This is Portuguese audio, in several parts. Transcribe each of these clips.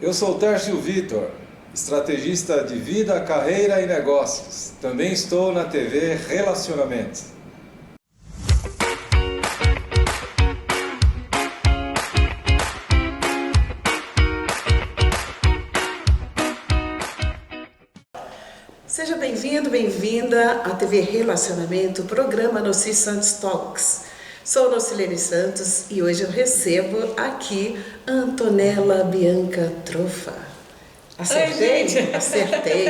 Eu sou Tércio Vitor, estrategista de vida, carreira e negócios. Também estou na TV Relacionamento. Seja bem-vindo, bem-vinda à TV Relacionamento, programa Noci Santos Talks. Sou Nocilene Santos e hoje eu recebo aqui Antonella Bianca Troffa. Acertei? Oi, gente. Acertei.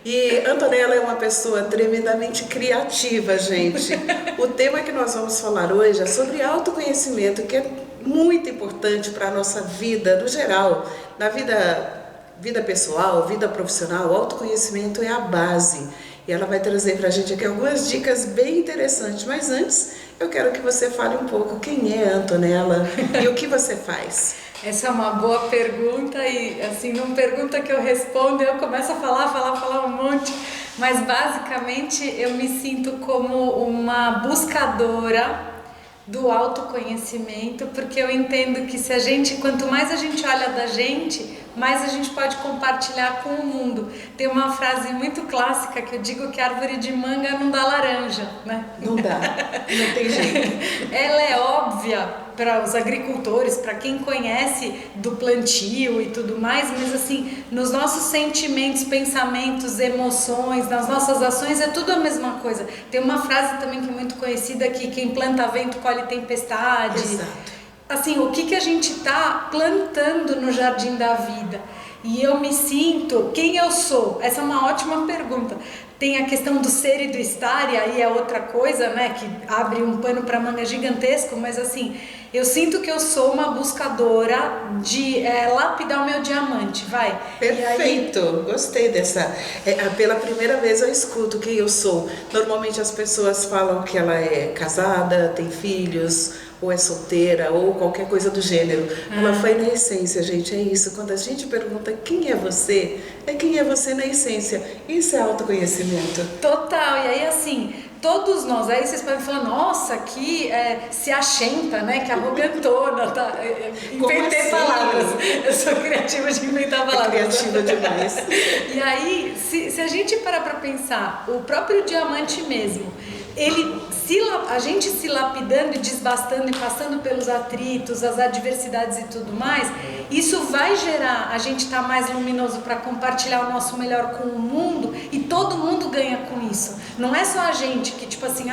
E Antonella é uma pessoa tremendamente criativa, gente. O tema que nós vamos falar hoje é sobre autoconhecimento, que é muito importante para a nossa vida, no geral, na vida pessoal, vida profissional. O autoconhecimento é a base. E ela vai trazer para a gente aqui algumas dicas bem interessantes. Mas antes, eu quero que você fale um pouco quem é a Antonella e o que você faz. Essa é uma boa pergunta e, assim, não pergunta que eu respondo, eu começo a falar um monte. Mas, basicamente, eu me sinto como uma buscadora do autoconhecimento, porque eu entendo que quanto mais a gente olha da gente, mais a gente pode compartilhar com o mundo. Tem uma frase muito clássica que eu digo que a árvore de manga não dá laranja, né? Não dá, não tem jeito. Ela é óbvia para os agricultores, para quem conhece do plantio e tudo mais, mas assim, nos nossos sentimentos, pensamentos, emoções, nas nossas ações é tudo a mesma coisa. Tem uma frase também que é muito conhecida que quem planta vento colhe tempestade. Exato. Assim, o que a gente está plantando no jardim da vida? E eu me sinto, quem eu sou? Essa é uma ótima pergunta. Tem a questão do ser e do estar, e aí é outra coisa, né, que abre um pano para manga gigantesco, mas assim, eu sinto que eu sou uma buscadora de lapidar o meu diamante, vai. Perfeito, gostei dessa. Pela primeira vez eu escuto quem eu sou. Normalmente as pessoas falam que ela é casada, tem filhos, ou é solteira, ou qualquer coisa do gênero. Ela foi na essência, gente, é isso. Quando a gente pergunta quem é quem é você na essência. Isso é autoconhecimento. Total, e aí assim, todos nós, aí vocês podem falar, nossa, que se achenta, né, que arrogantona, tá? Inventei assim? Palavras, eu sou criativa de inventar palavras. Criativa demais. E aí, se a gente parar pra pensar, o próprio diamante mesmo, a gente se lapidando e desbastando e passando pelos atritos, as adversidades e tudo mais, isso vai gerar a gente estar mais luminoso para compartilhar o nosso melhor com o mundo, e todo mundo ganha com isso. Não é só a gente que tipo assim,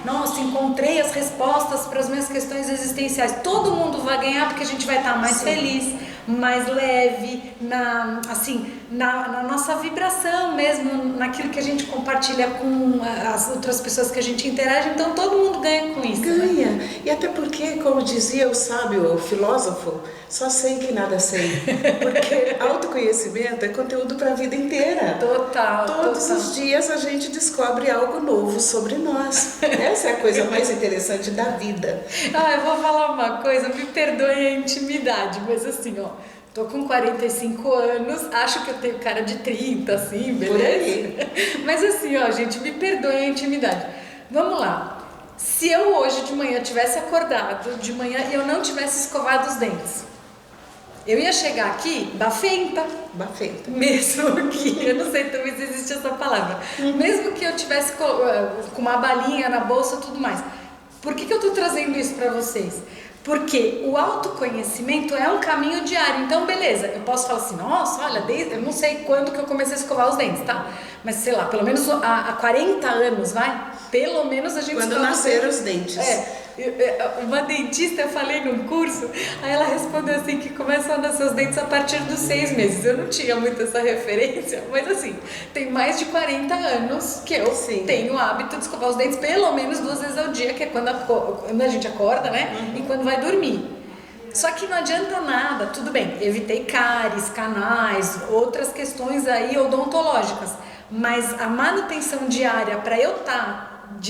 nossa, encontrei as respostas para as minhas questões existenciais. Todo mundo vai ganhar porque a gente vai estar mais feliz, mais leve, na nossa vibração mesmo, naquilo que a gente compartilha com as outras pessoas que a gente interage. Então todo mundo ganha com isso. Ganha, né? E até porque, como dizia o sábio, o filósofo, só sei que nada sei. Porque autoconhecimento é conteúdo para a vida inteira. Total. Todos os dias a gente descobre algo novo sobre nós. Essa é a coisa mais interessante da vida. Eu vou falar uma coisa, me perdoe a intimidade, mas assim, tô com 45 anos, acho que eu tenho cara de 30, assim, beleza? Por aí. Mas assim, gente, me perdoe a intimidade. Vamos lá. Se eu hoje de manhã tivesse acordado de manhã e eu não tivesse escovado os dentes, eu ia chegar aqui bafenta. Bafenta. Mesmo que, eu não sei também se existe essa palavra, mesmo que eu tivesse com uma balinha na bolsa e tudo mais. Por que eu tô trazendo isso para vocês? Porque o autoconhecimento é um caminho diário. Então, beleza, eu posso falar assim, nossa, olha, eu não sei quando que eu comecei a escovar os dentes, tá? Mas, sei lá, pelo menos há 40 anos, vai? Pelo menos a gente quando escova nasceram os dentes. Uma dentista, eu falei num curso, aí ela respondeu assim, que começam a nascer os dentes a partir dos 6 meses. Eu não tinha muito essa referência, mas assim, tem mais de 40 anos que eu tenho o hábito de escovar os dentes pelo menos 2 vezes ao dia, que é quando a gente acorda, né? E quando vai dormir. Só que não adianta nada, tudo bem, evitei cáries, canais, outras questões aí odontológicas, mas a manutenção diária para eu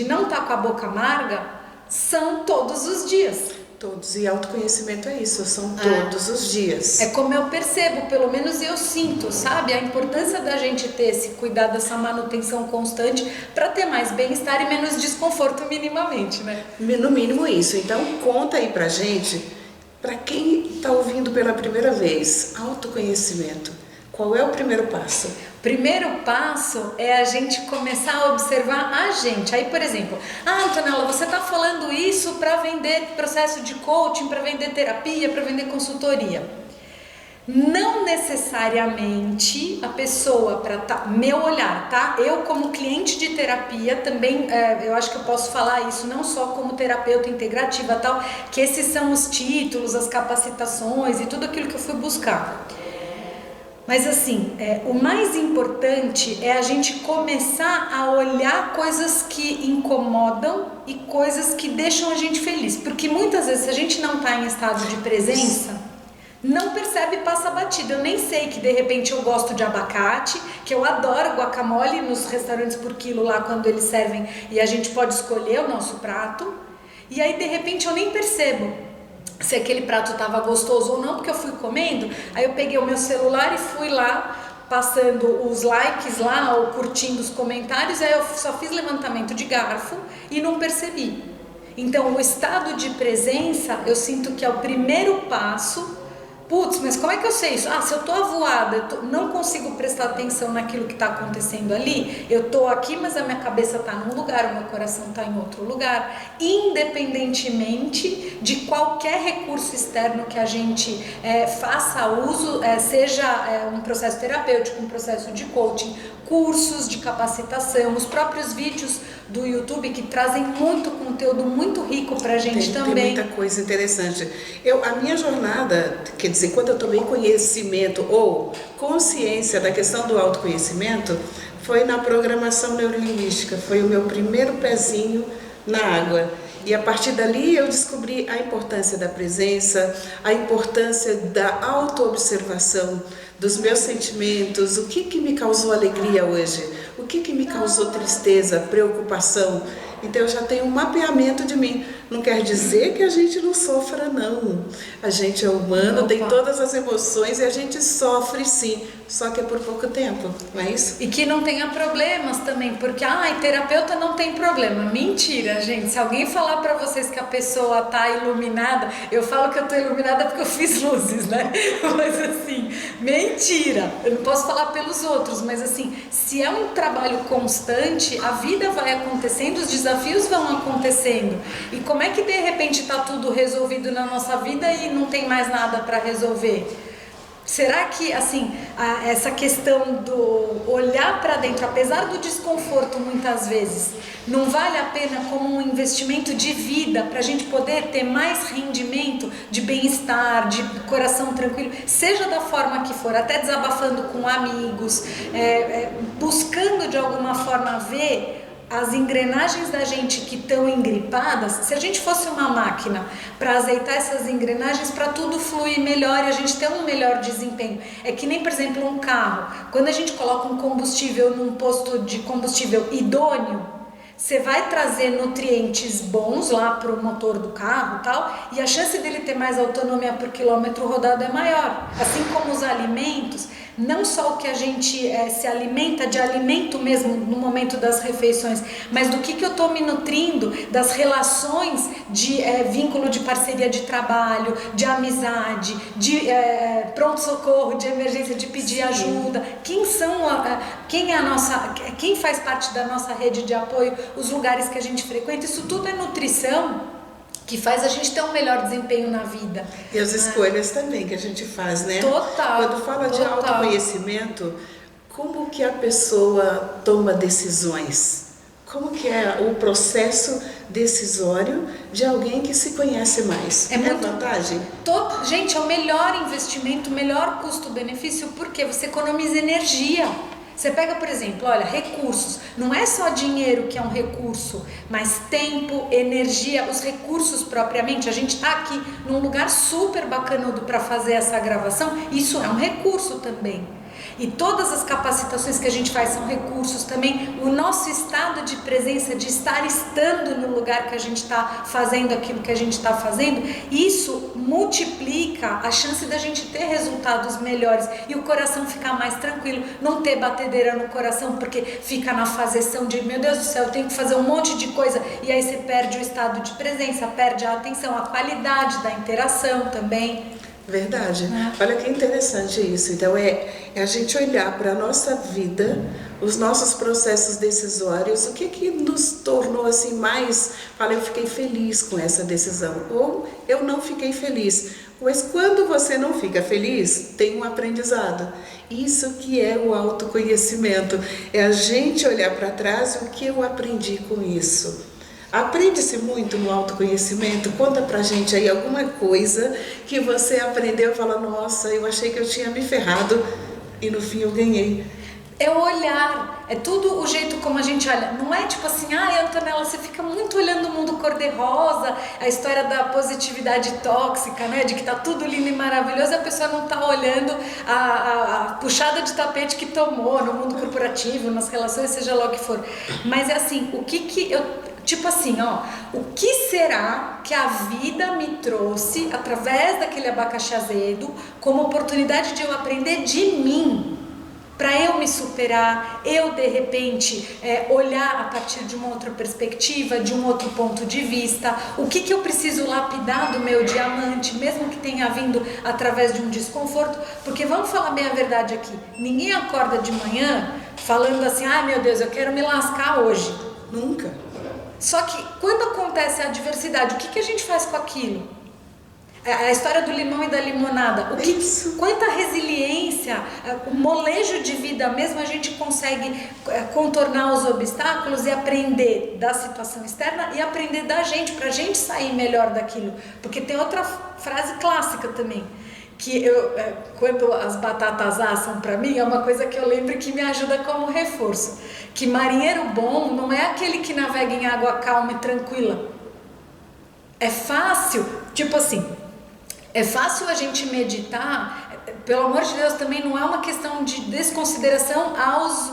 não estar com a boca amarga, são todos os dias. Todos, e autoconhecimento é isso, são todos os dias. É como eu percebo, pelo menos eu sinto, sabe? A importância da gente ter esse cuidado, dessa manutenção constante para ter mais bem-estar e menos desconforto minimamente, né? No mínimo isso. Então conta aí pra gente Para quem está ouvindo pela primeira vez, autoconhecimento, qual é o primeiro passo? Primeiro passo é a gente começar a observar a gente. Aí, por exemplo, Antonella, você está falando isso para vender processo de coaching, para vender terapia, para vender consultoria. Não necessariamente a pessoa, meu olhar, tá? Eu como cliente de terapia também, eu acho que eu posso falar isso não só como terapeuta integrativa tal, que esses são os títulos, as capacitações e tudo aquilo que eu fui buscar. Mas assim, o mais importante é a gente começar a olhar coisas que incomodam e coisas que deixam a gente feliz. Porque muitas vezes, se a gente não está em estado de presença, não percebe e passa batido. Eu nem sei que de repente eu gosto de abacate, que eu adoro guacamole nos restaurantes por quilo lá quando eles servem e a gente pode escolher o nosso prato. E aí de repente eu nem percebo se aquele prato estava gostoso ou não, porque eu fui comendo. Aí eu peguei o meu celular e fui lá passando os likes lá ou curtindo os comentários. Aí eu só fiz levantamento de garfo e não percebi. Então o estado de presença eu sinto que é o primeiro passo. Putz, mas como é que eu sei isso? Se eu tô avoada, não consigo prestar atenção naquilo que está acontecendo ali, eu tô aqui, mas a minha cabeça tá num lugar, o meu coração tá em outro lugar, independentemente de qualquer recurso externo que a gente faça uso, seja um processo terapêutico, um processo de coaching, cursos de capacitação, os próprios vídeos do YouTube que trazem muito conteúdo muito rico pra gente também. Tem muita coisa interessante. A minha jornada, quer dizer, quando eu tomei conhecimento ou consciência da questão do autoconhecimento, foi na programação neurolinguística, foi o meu primeiro pezinho na água. E a partir dali eu descobri a importância da presença, a importância da autoobservação dos meus sentimentos, o que me causou alegria hoje, o que me causou tristeza, preocupação. Então eu já tenho um mapeamento de mim. Não quer dizer que a gente não sofra, não. A gente é humano, tem todas as emoções e a gente sofre sim, só que é por pouco tempo, não é isso? E que não tenha problemas também, porque terapeuta não tem problema. Mentira, gente. Se alguém falar pra vocês que a pessoa tá iluminada, eu falo que eu tô iluminada porque eu fiz luzes, né? Mas assim, mentira. Eu não posso falar pelos outros, mas assim, se é um trabalho constante, a vida vai acontecendo, os desafios vão acontecendo. E como é que de repente está tudo resolvido na nossa vida e não tem mais nada para resolver? Será que assim, essa questão do olhar para dentro, apesar do desconforto muitas vezes, não vale a pena como um investimento de vida para a gente poder ter mais rendimento de bem-estar, de coração tranquilo, seja da forma que for, até desabafando com amigos, buscando de alguma forma ver as engrenagens da gente que estão engripadas. Se a gente fosse uma máquina para azeitar essas engrenagens para tudo fluir melhor e a gente ter um melhor desempenho, é que nem, por exemplo, um carro, quando a gente coloca um combustível num posto de combustível idôneo, você vai trazer nutrientes bons lá para o motor do carro e tal, e a chance dele ter mais autonomia por quilômetro rodado é maior. Assim como os alimentos, não só o que a gente se alimenta de alimento mesmo no momento das refeições, mas do que eu estou me nutrindo, das relações de vínculo de parceria de trabalho, de amizade, de pronto-socorro, de emergência, de pedir ajuda. Quem faz parte da nossa rede de apoio, os lugares que a gente frequenta, isso tudo é nutrição que faz a gente ter um melhor desempenho na vida. E as escolhas também que a gente faz, né? Total. Quando fala de autoconhecimento, como que a pessoa toma decisões? Como que é o processo decisório de alguém que se conhece mais? É vantagem? Gente, é o melhor investimento, o melhor custo-benefício, porque você economiza energia. Você pega, por exemplo, olha, recursos, não é só dinheiro que é um recurso, mas tempo, energia, os recursos propriamente. A gente está aqui num lugar super bacana para fazer essa gravação, isso é um recurso também. E todas as capacitações que a gente faz são recursos também. O nosso estado de presença, de estar estando no lugar que a gente está fazendo aquilo que a gente está fazendo, isso multiplica a chance da gente ter resultados melhores e o coração ficar mais tranquilo, não ter batedeira no coração porque fica na faseção de meu Deus do céu, eu tenho que fazer um monte de coisa, e aí você perde o estado de presença, perde a atenção, a qualidade da interação também. Verdade. Olha que interessante isso. Então é a gente olhar para a nossa vida, os nossos processos decisórios, o que nos tornou assim mais, eu fiquei feliz com essa decisão, ou eu não fiquei feliz. Mas quando você não fica feliz, tem um aprendizado. Isso que é o autoconhecimento. É a gente olhar para trás o que eu aprendi com isso. Aprende-se muito no autoconhecimento. Conta pra gente aí alguma coisa que você aprendeu e fala, nossa, eu achei que eu tinha me ferrado e no fim eu ganhei. É o olhar, é tudo o jeito como a gente olha. Não é tipo assim, Antonella, você fica muito olhando o mundo cor-de-rosa, a história da positividade tóxica, né? De que tá tudo lindo e maravilhoso, a pessoa não tá olhando a puxada de tapete que tomou no mundo corporativo, nas relações, seja lá o que for. Mas é assim, o que será que a vida me trouxe através daquele abacaxi azedo como oportunidade de eu aprender de mim, para eu me superar, eu de repente olhar a partir de uma outra perspectiva, de um outro ponto de vista, o que eu preciso lapidar do meu diamante, mesmo que tenha vindo através de um desconforto, porque vamos falar bem a verdade aqui, ninguém acorda de manhã falando assim, meu Deus, eu quero me lascar hoje. Nunca. Só que quando acontece a adversidade, o que a gente faz com aquilo? A história do limão e da limonada. Quanta resiliência, o molejo de vida mesmo, a gente consegue contornar os obstáculos e aprender da situação externa e aprender da gente, pra gente sair melhor daquilo. Porque tem outra frase clássica também, que quando as batatas assam para mim, é uma coisa que eu lembro que me ajuda como reforço, que marinheiro bom não é aquele que navega em água calma e tranquila. É fácil, é fácil a gente meditar, pelo amor de Deus, também não é uma questão de desconsideração aos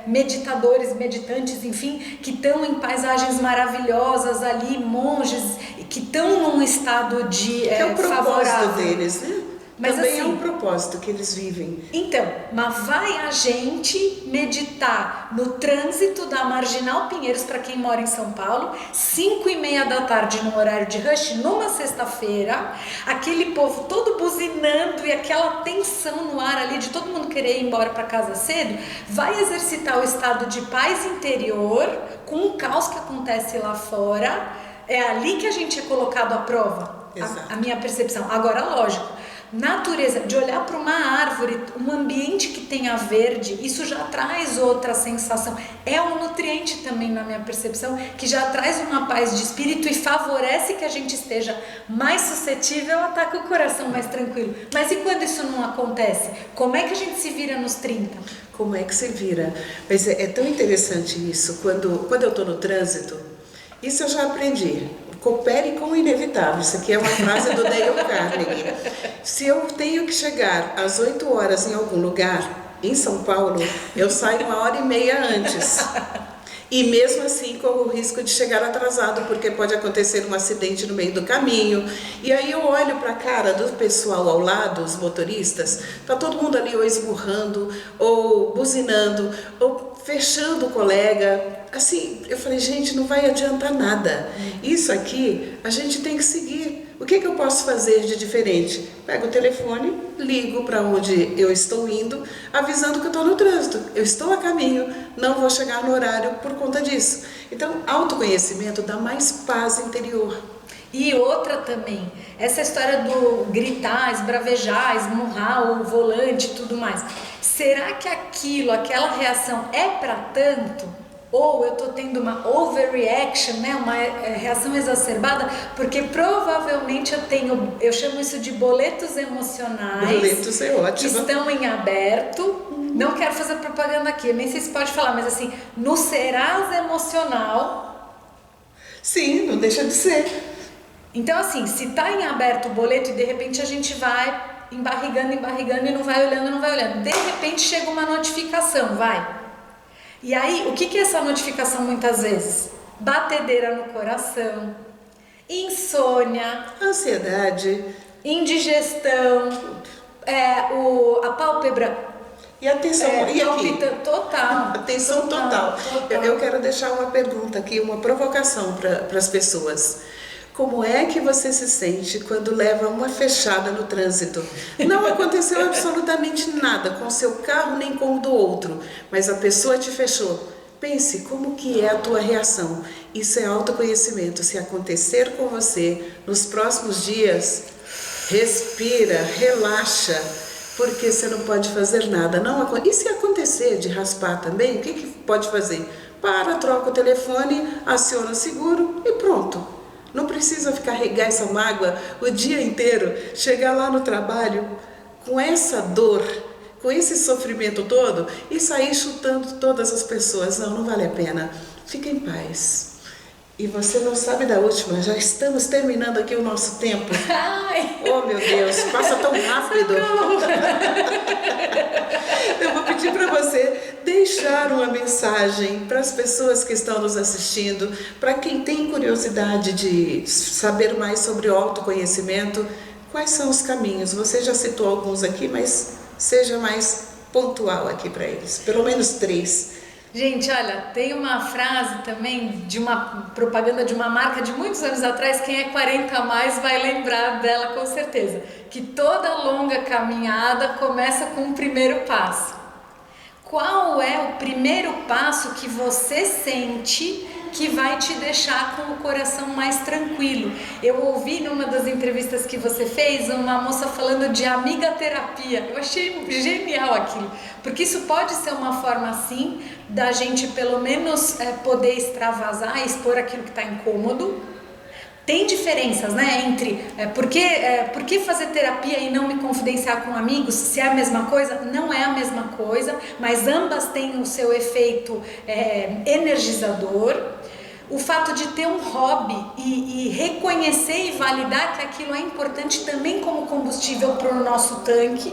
meditadores, meditantes, enfim, que estão em paisagens maravilhosas ali, monges, que estão num estado de que é o propósito favorável deles, né? Mas também assim, é um propósito que eles vivem. Então, mas vai a gente meditar no trânsito da Marginal Pinheiros, para quem mora em São Paulo, 5:30 da tarde no horário de rush, numa sexta-feira, aquele povo todo buzinando e aquela tensão no ar ali de todo mundo querer ir embora para casa cedo, vai exercitar o estado de paz interior com o caos que acontece lá fora. É ali que a gente é colocado à prova, a minha percepção. Agora, lógico, natureza, de olhar para uma árvore, um ambiente que tenha verde, isso já traz outra sensação. É um nutriente também, na minha percepção, que já traz uma paz de espírito e favorece que a gente esteja mais suscetível a estar com o coração mais tranquilo. Mas e quando isso não acontece? Como é que a gente se vira nos 30? Como é que se vira? Mas é tão interessante isso. Quando eu estou no trânsito, isso eu já aprendi. Coopere com o inevitável. Isso aqui é uma frase do Dale Carnegie. Se eu tenho que chegar às 8 horas em algum lugar, em São Paulo, eu saio 1h30 antes. E mesmo assim corro o risco de chegar atrasado, porque pode acontecer um acidente no meio do caminho. E aí eu olho para a cara do pessoal ao lado, os motoristas, tá todo mundo ali ou esmurrando, ou buzinando, ou fechando o colega. Assim, eu falei, gente, não vai adiantar nada. Isso aqui a gente tem que seguir. O que eu posso fazer de diferente? Pego o telefone, ligo para onde eu estou indo, avisando que eu estou no trânsito. Eu estou a caminho, não vou chegar no horário por conta disso. Então, autoconhecimento dá mais paz interior. E outra também, essa história do gritar, esbravejar, esmurrar o volante e tudo mais. Será que aquela reação é para tanto? Ou eu estou tendo uma overreaction, né? Uma reação exacerbada, porque provavelmente eu chamo isso de boletos emocionais. Boletos é ótimo. Que estão em aberto. Não quero fazer propaganda aqui, nem sei se pode falar, mas assim, no Serasa emocional. Sim, não deixa de ser. Então assim, se está em aberto o boleto e de repente a gente vai embarrigando e não vai olhando. De repente chega uma notificação, vai. E aí, o que é essa notificação muitas vezes? Batedeira no coração, insônia, ansiedade, indigestão, a pálpebra. E atenção, e aqui? Total. Atenção total. Eu quero deixar uma pergunta aqui, uma provocação para as pessoas. Como é que você se sente quando leva uma fechada no trânsito? Não aconteceu absolutamente nada com o seu carro nem com o do outro, mas a pessoa te fechou. Pense como que é a tua reação. Isso é autoconhecimento. Se acontecer com você nos próximos dias, respira, relaxa, porque você não pode fazer nada. E se acontecer de raspar também, o que pode fazer? Para, troca o telefone, aciona o seguro e pronto. Não precisa carregar essa mágoa o dia inteiro, chegar lá no trabalho com essa dor, com esse sofrimento todo e sair chutando todas as pessoas. Não vale a pena. Fica em paz. E você não sabe da última, já estamos terminando aqui o nosso tempo. Ai. Oh, meu Deus, passa tão rápido. Eu vou pedir para você deixar uma mensagem para as pessoas que estão nos assistindo, para quem tem curiosidade de saber mais sobre o autoconhecimento, quais são os caminhos? Você já citou alguns aqui, mas seja mais pontual aqui para eles, pelo menos 3. Gente, olha, tem uma frase também de uma propaganda de uma marca de muitos anos atrás, quem é 40 a mais vai lembrar dela com certeza, que toda longa caminhada começa com um primeiro passo. Qual é o primeiro passo que você sente que vai te deixar com o coração mais tranquilo? Eu ouvi numa das entrevistas que você fez uma moça falando de amiga terapia. Eu achei genial aquilo, porque isso pode ser uma forma assim da gente pelo menos poder extravasar, expor aquilo que está incômodo. Tem diferenças, né, entre por que fazer terapia e não me confidenciar com amigos, se é a mesma coisa? Não é a mesma coisa, mas ambas têm o seu efeito energizador. O fato de ter um hobby e reconhecer e validar que aquilo é importante também como combustível para o nosso tanque.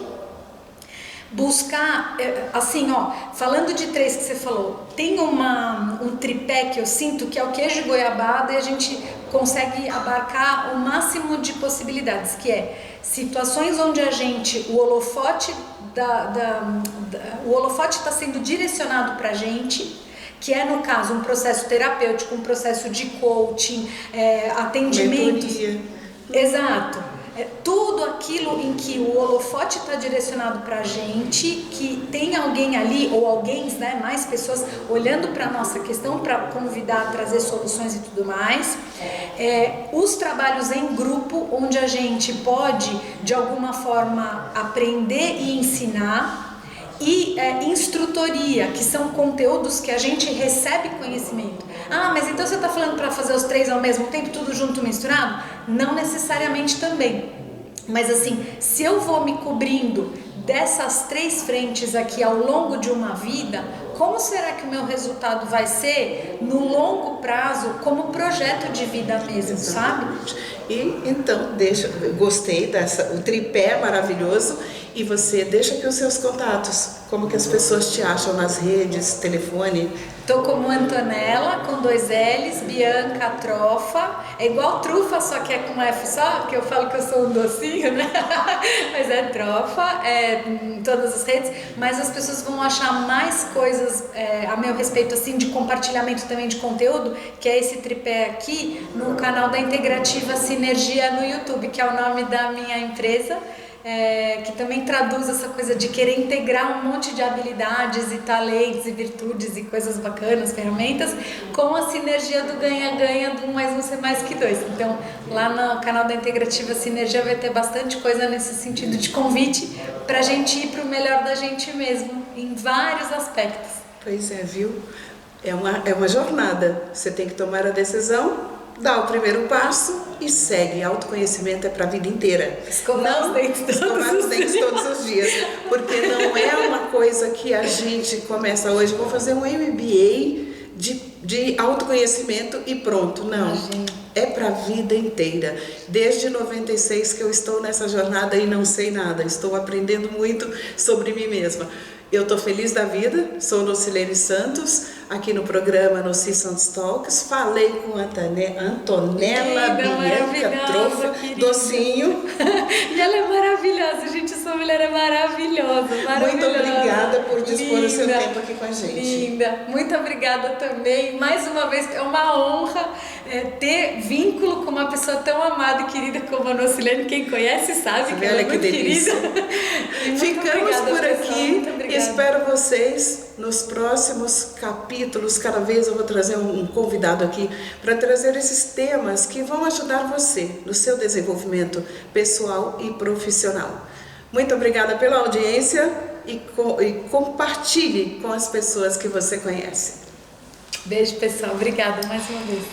Buscar, assim, falando de 3 que você falou, tem um tripé que eu sinto que é o queijo de goiabada e a gente consegue abarcar o máximo de possibilidades, que é situações onde o holofote está sendo direcionado para a gente, que é, no caso, um processo terapêutico, um processo de coaching, atendimentos. Mentoria. Exato. Tudo aquilo em que o holofote está direcionado para a gente, que tem alguém ali, ou alguém, né, mais pessoas olhando para a nossa questão, para convidar a trazer soluções e tudo mais. Os trabalhos em grupo, onde a gente pode, de alguma forma, aprender e ensinar. E instrutoria, que são conteúdos que a gente recebe conhecimento. Ah, mas então você está falando para fazer os 3 ao mesmo tempo, tudo junto, misturado? Não necessariamente também. Mas assim, se eu vou me cobrindo dessas 3 frentes aqui ao longo de uma vida, como será que o meu resultado vai ser no longo prazo, como projeto de vida mesmo, sabe? E então, eu gostei o tripé maravilhoso. E você deixa aqui os seus contatos, como que as pessoas te acham nas redes, telefone? Tô como Antonella, com 2 L's, Bianca Trofa, é igual trufa, só que é com F só, que eu falo que eu sou um docinho, né? Mas é Trofa, em todas as redes, mas as pessoas vão achar mais coisas a meu respeito, assim, de compartilhamento também de conteúdo, que é esse tripé aqui, no canal da Integrativa Sinergia no YouTube, que é o nome da minha empresa. Que também traduz essa coisa de querer integrar um monte de habilidades e talentos e virtudes e coisas bacanas, ferramentas, com a sinergia do ganha-ganha do 1 mais 1 ser mais que 2. Então, lá no canal da Integrativa Sinergia vai ter bastante coisa nesse sentido de convite pra gente ir pro melhor da gente mesmo, em vários aspectos. Pois é, viu? É uma jornada. Você tem que tomar a decisão, dá o primeiro passo e segue. Autoconhecimento é para a vida inteira. Escovar os dentes todos os dias. Porque não é uma coisa que a gente começa hoje, vou fazer um MBA de autoconhecimento e pronto. Não. Imagina. é para a vida inteira. Desde 96 que eu estou nessa jornada e não sei nada, estou aprendendo muito sobre mim mesma. Eu estou feliz da vida, sou Nocilene Santos, aqui no programa Nocissans Talks, falei com a Antonella Bianca Trofa, docinho. E ela é maravilhosa, gente, essa mulher é maravilhosa. Muito obrigada por dispor o seu tempo aqui com a gente. Linda, muito obrigada também. Mais uma vez, é uma honra ter vínculo com uma pessoa tão amada e querida como a Nocilene. Quem conhece sabe que ela é muito querida. Ficamos por aqui. Espero vocês nos próximos capítulos. Cada vez eu vou trazer um convidado aqui para trazer esses temas que vão ajudar você no seu desenvolvimento pessoal e profissional. Muito obrigada pela audiência e compartilhe com as pessoas que você conhece. Beijo, pessoal. Obrigada mais uma vez.